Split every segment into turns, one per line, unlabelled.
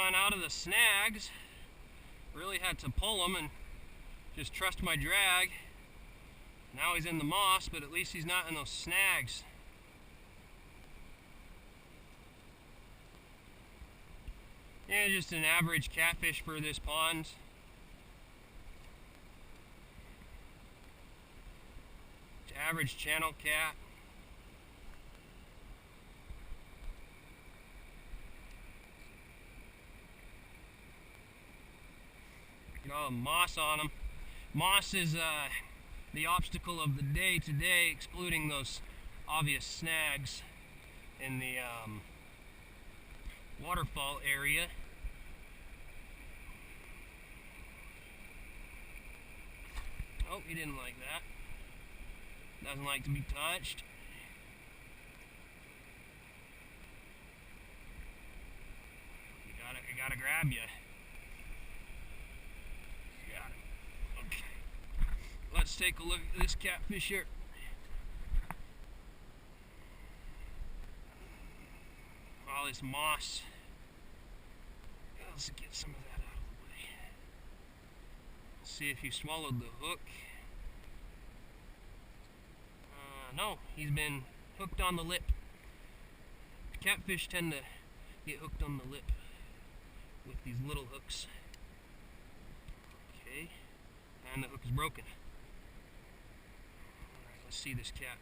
on out of the snags. Really had to pull him and just trust my drag. Now he's in the moss, but at least he's not in those snags. Yeah, just an average catfish for this pond. Average channel cat. Got moss on them. Moss is the obstacle of the day today, excluding those obvious snags in the waterfall area. Oh, he didn't like that. Doesn't like to be touched. You gotta grab you. Got it. Okay. Let's take a look at this catfish here. All this moss. Let's get some of that out of the way. See if he swallowed the hook. No, he's been hooked on the lip. Catfish tend to get hooked on the lip with these little hooks. Okay, and the hook is broken. Alright, let's see this cat.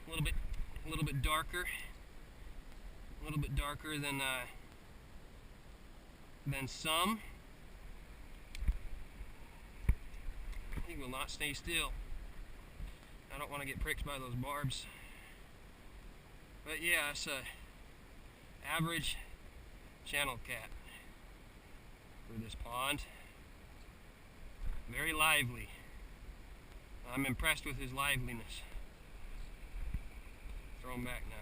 A little bit darker. A little bit darker than some. He will not stay still. I don't want to get pricked by those barbs. But yeah, it's a average channel cat for this pond. Very lively. I'm impressed with his liveliness. Throw him back now.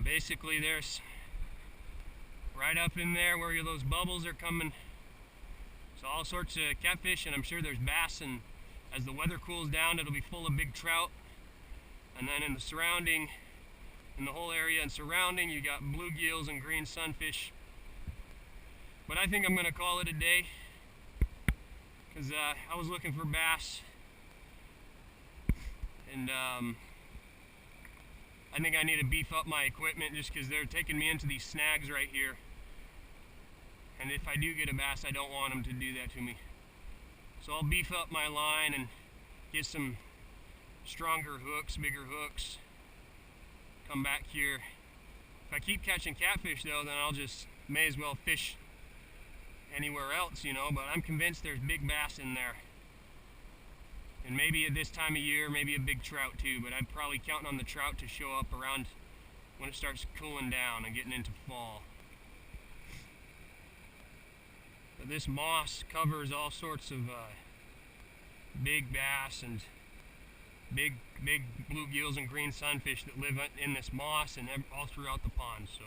Basically, there's right up in there where those bubbles are coming. So all sorts of catfish, and I'm sure there's bass, and as the weather cools down it'll be full of big trout. And then in the surrounding, in the whole area and surrounding, you got bluegills and green sunfish. But I think I'm going to call it a day, because I was looking for bass, and I think I need to beef up my equipment just because they're taking me into these snags right here. And if I do get a bass, I don't want them to do that to me. So I'll beef up my line and get some stronger hooks, bigger hooks. Come back here. If I keep catching catfish though, then I'll just may as well fish anywhere else, you know, but I'm convinced there's big bass in there. And maybe at this time of year, maybe a big trout too, but I'm probably counting on the trout to show up around when it starts cooling down and getting into fall. But this moss covers all sorts of big bass and big bluegills and green sunfish that live in this moss and all throughout the pond. So